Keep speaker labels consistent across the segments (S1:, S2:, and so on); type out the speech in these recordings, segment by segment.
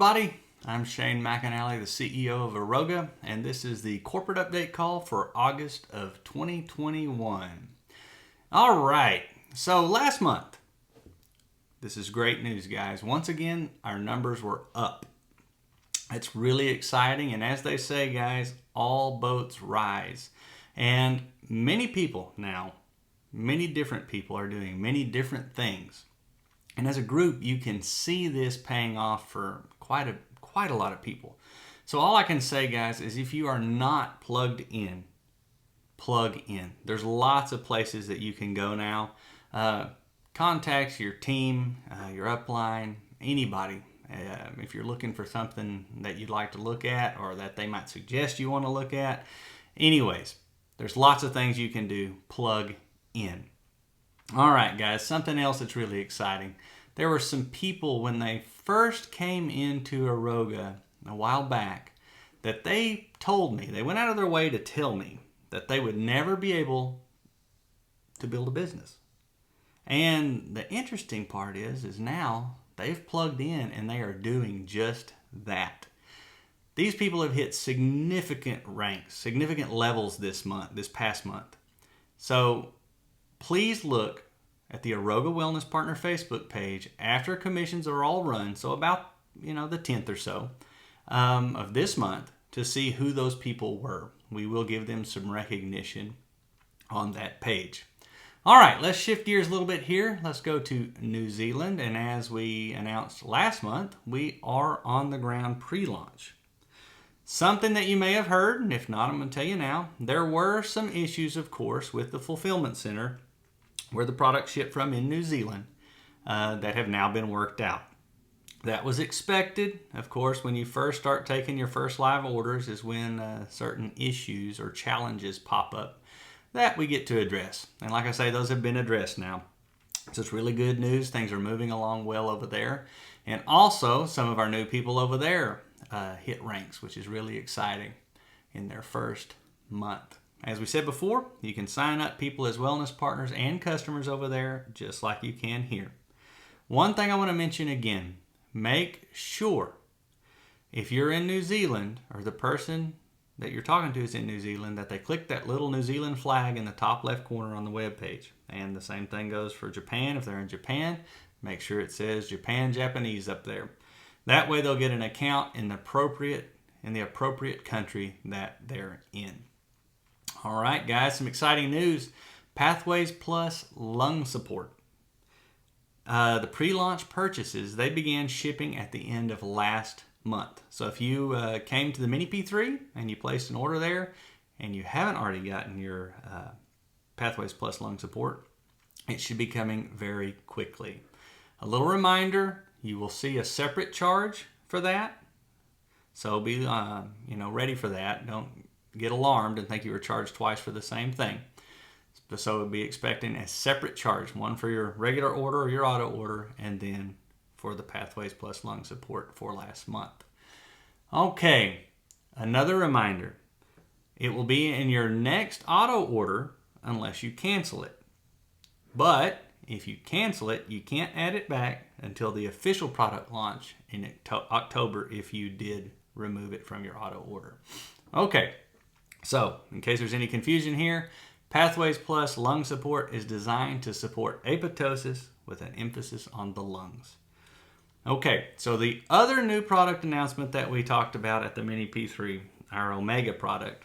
S1: everybody. I'm Shayne McAnalley, the CEO of Aroga, and this is the corporate update call for August of 2021. All right, so last month, this is great news, guys. Once again, our numbers were up. It's really exciting, and as they say, guys, all boats rise. And many people now, many different people are doing many different things. And as a group, you can see this paying off for quite a lot of people. So all I can say, guys, is if you are not plugged in, plug in. There's lots of places that you can go now. Contact your team, your upline, anybody. If you're looking for something that you'd like to look at or that they might suggest you want to look at. Anyways, there's lots of things you can do. Plug in. All right, guys, something else that's really exciting. There were some people when they first came into Aroga a while back that they told me, they went out of their way to tell me that they would never be able to build a business. And the interesting part is now they've plugged in and they are doing just that. These people have hit significant ranks, significant levels this past month. So please look at the Aroga Wellness Partner Facebook page after commissions are all run, so about the 10th or so of this month, to see who those people were. We will give them some recognition on that page. All right, let's shift gears a little bit here. Let's go to New Zealand, and as we announced last month, we are on the ground pre-launch. Something that you may have heard, and if not, I'm going to tell you now. There were some issues, of course, with the fulfillment center where the product shipped from in New Zealand that have now been worked out. That was expected. Of course, when you first start taking your first live orders is when certain issues or challenges pop up that we get to address. And like I say, those have been addressed now. So it's really good news. Things are moving along well over there. And also, some of our new people over there hit ranks, which is really exciting in their first month. As we said before, you can sign up people as wellness partners and customers over there, just like you can here. One thing I want to mention again, make sure if you're in New Zealand or the person that you're talking to is in New Zealand, that they click that little New Zealand flag in the top left corner on the web page. And the same thing goes for Japan. If they're in Japan, make sure it says Japan Japanese up there. That way they'll get an account in the appropriate country that they're in. All right, guys, some exciting news. Pathways Plus lung support. The pre-launch purchases, they began shipping at the end of last month. So if you came to the Mini P3 and you placed an order there and you haven't already gotten your Pathways Plus lung support, it should be coming very quickly. A little reminder, you will see a separate charge for that. So be ready for that. Don't get alarmed and think you were charged twice for the same thing. So be expecting a separate charge, one for your regular order or your auto order, and then for the Pathways Plus lung support for last month. Okay, another reminder. It will be in your next auto order unless you cancel it. But if you cancel it, you can't add it back until the official product launch in October if you did remove it from your auto order. Okay. So, in case there's any confusion here, Pathways Plus lung support is designed to support apoptosis with an emphasis on the lungs. Okay, so the other new product announcement that we talked about at the Mini P3, our Omega product,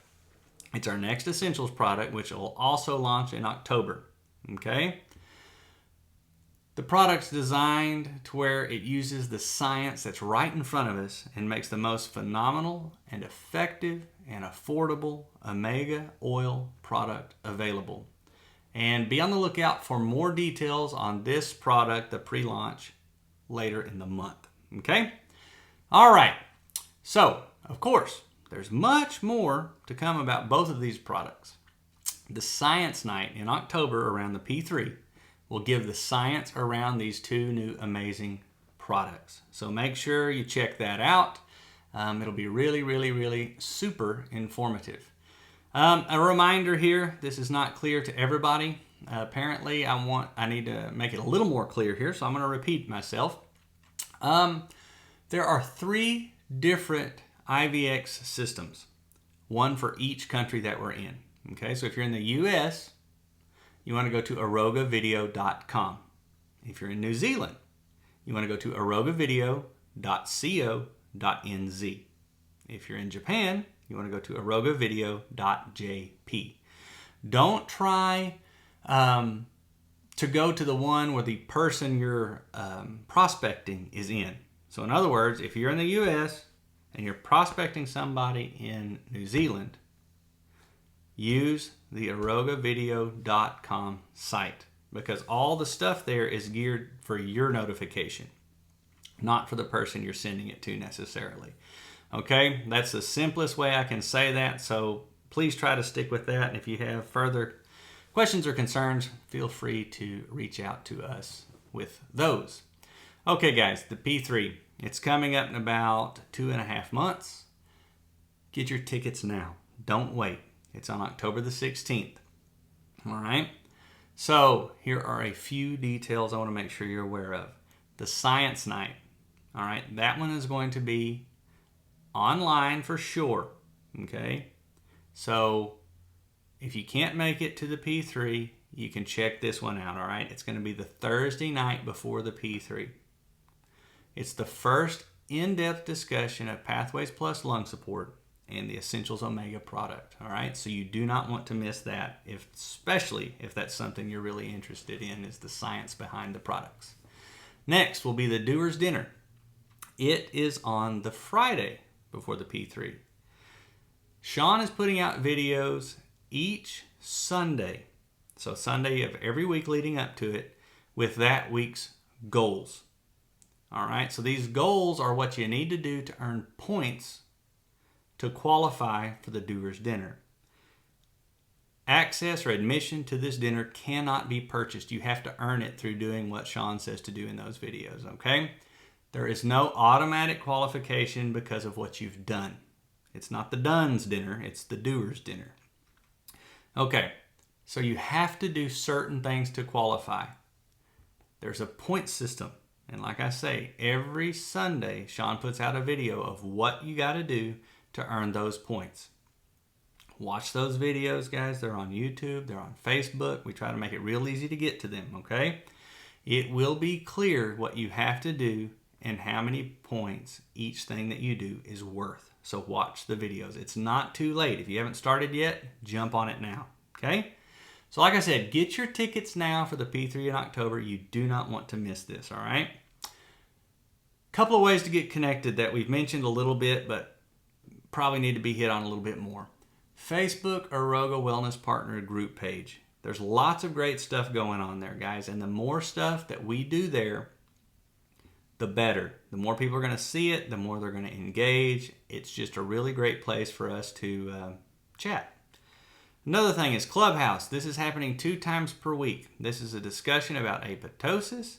S1: it's our next Essentials product, which will also launch in October. Okay? The product's designed to where it uses the science that's right in front of us and makes the most phenomenal and effective and affordable omega oil product available. And be on the lookout for more details on this product, the pre-launch, later in the month. Okay? All right. So, of course, there's much more to come about both of these products. The Science Night in October around the P3 will give the science around these two new amazing products. So make sure you check that out. It'll be really, really, really super informative. A reminder here, this is not clear to everybody. Apparently, I need to make it a little more clear here, so I'm going to repeat myself. There are 3 different IVX systems, one for each country that we're in. Okay, so if you're in the US, you want to go to arogavideo.com. If you're in New Zealand, you want to go to arogavideo.co.nz. If you're in Japan, you want to go to arogavideo.jp. Don't try to go to the one where the person you're prospecting is in. So in other words, if you're in the US and you're prospecting somebody in New Zealand, use the arogavideo.com site, because all the stuff there is geared for your notification, not for the person you're sending it to necessarily. Okay, that's the simplest way I can say that, so please try to stick with that. And if you have further questions or concerns, feel free to reach out to us with those. Okay guys, the P3, it's coming up in about 2.5 months. Get your tickets now. Don't wait. It's on October the 16th. All right. So here are a few details I want to make sure you're aware of. The science night. All right. That one is going to be online for sure. Okay. So if you can't make it to the P3, you can check this one out. All right. It's going to be the Thursday night before the P3. It's the first in-depth discussion of Pathways Plus lung support and the Essentials Omega product. All right, so you do not want to miss that, especially if that's something you're really interested in, is the science behind the products. Next will be the Doer's Dinner. It is on the Friday before the P3. Sean is putting out videos each Sunday, so Sunday of every week leading up to it, with that week's goals. All right, so these goals are what you need to do to earn points to qualify for the Doer's Dinner. Access or admission to this dinner cannot be purchased. You have to earn it through doing what Sean says to do in those videos, okay? There is no automatic qualification because of what you've done. It's not the Done's dinner, it's the Doer's Dinner. Okay, so you have to do certain things to qualify. There's a point system. And like I say, every Sunday, Sean puts out a video of what you got to do to earn those points. Watch those videos, guys. They're on YouTube. They're on Facebook. We try to make it real easy to get to them, okay? It will be clear what you have to do and how many points each thing that you do is worth. So watch the videos. It's not too late. If you haven't started yet, jump on it now, okay? So like I said, get your tickets now for the P3 in October. You do not want to miss this, all right? Couple of ways to get connected that we've mentioned a little bit, but probably need to be hit on a little bit more. Facebook Aroga Wellness Partner group page. There's lots of great stuff going on there, guys, and the more stuff that we do there, the better. The more people are going to see it, the more they're going to engage. It's just a really great place for us to chat. Another thing is Clubhouse. This is happening 2 times per week. This is a discussion about apoptosis.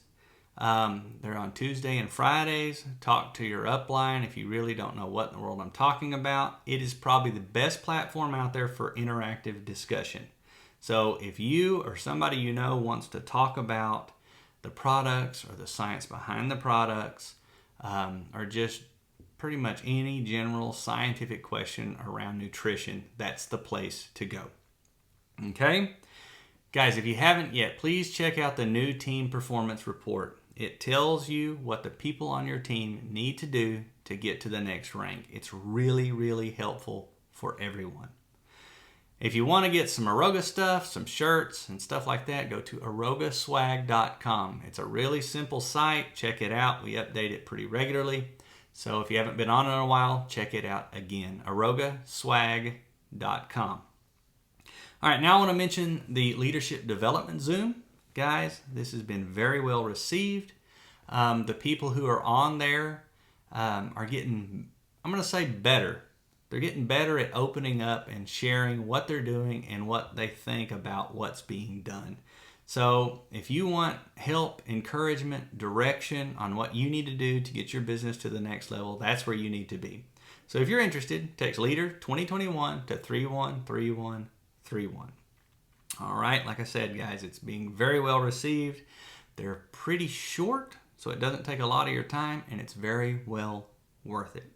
S1: They're on Tuesday and Fridays. Talk to your upline if you really don't know what in the world I'm talking about. It is probably the best platform out there for interactive discussion. So if you or somebody you know wants to talk about the products or the science behind the products, or just pretty much any general scientific question around nutrition, that's the place to go. Okay? Guys, if you haven't yet, please check out the new team performance report. It tells you what the people on your team need to do to get to the next rank. It's really, really helpful for everyone. If you want to get some Aroga stuff, some shirts and stuff like that, go to arogaswag.com. It's a really simple site. Check it out. We update it pretty regularly. So if you haven't been on it in a while, check it out again. arogaswag.com. All right, now I want to mention the Leadership Development Zoom. Guys, this has been very well received. The people who are on there are getting, I'm going to say, better. They're getting better at opening up and sharing what they're doing and what they think about what's being done. So if you want help, encouragement, direction on what you need to do to get your business to the next level, that's where you need to be. So if you're interested, text LEADER 2021 to 313131. All right, like I said, guys, it's being very well received. They're pretty short, so it doesn't take a lot of your time, and it's very well worth it.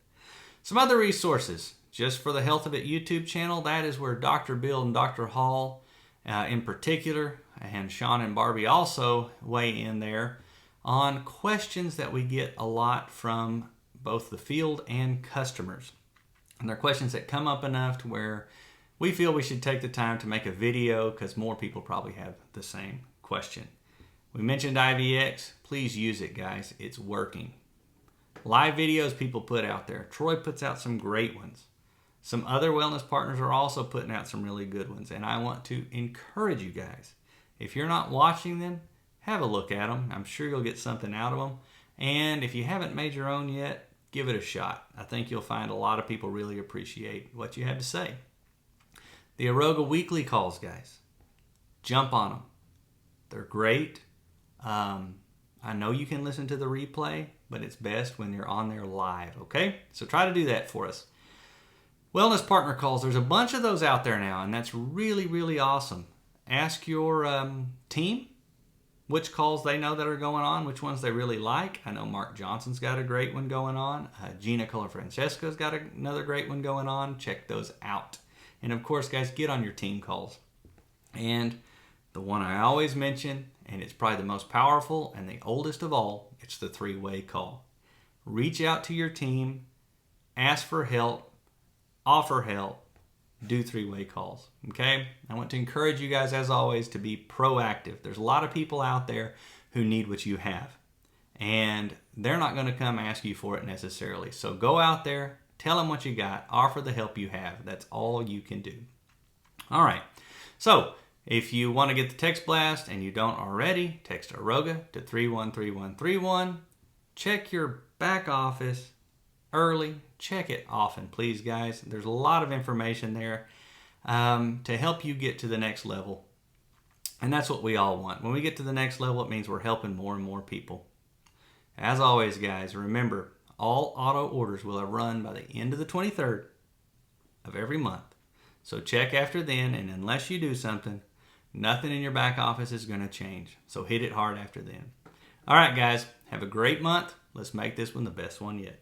S1: Some other resources, just for the Health of It YouTube channel, that is where Dr. Bill and Dr. Hall in particular, and Sean and Barbie also weigh in there on questions that we get a lot from both the field and customers. And they're questions that come up enough to where we feel we should take the time to make a video because more people probably have the same question. We mentioned IVX. Please use it, guys. It's working. Live videos people put out there. Troy puts out some great ones. Some other wellness partners are also putting out some really good ones. And I want to encourage you guys, if you're not watching them, have a look at them. I'm sure you'll get something out of them. And if you haven't made your own yet, give it a shot. I think you'll find a lot of people really appreciate what you have to say. The Aroga weekly calls, guys. Jump on them. They're great. I know you can listen to the replay, but it's best when you're on there live, okay? So try to do that for us. Wellness partner calls. There's a bunch of those out there now, and that's really, really awesome. Ask your team which calls they know that are going on, which ones they really like. I know Mark Johnson's got a great one going on. Gina Colafrancesco's got another great one going on. Check those out. And of course, guys, get on your team calls. And the one I always mention, and it's probably the most powerful and the oldest of all, it's the three-way call. Reach out to your team, ask for help, offer help, do three-way calls, okay? I want to encourage you guys, as always, to be proactive. There's a lot of people out there who need what you have, and they're not going to come ask you for it necessarily. So go out there, tell them what you got, offer the help you have. That's all you can do. All right, so if you want to get the text blast and you don't already, text Aroga to 313131. Check your back office early. Check it often, please, guys. There's a lot of information there to help you get to the next level. And that's what we all want. When we get to the next level, it means we're helping more and more people. As always, guys, remember, all auto orders will have run by the end of the 23rd of every month. So check after then, and unless you do something, nothing in your back office is going to change. So hit it hard after then. All right, guys, have a great month. Let's make this one the best one yet.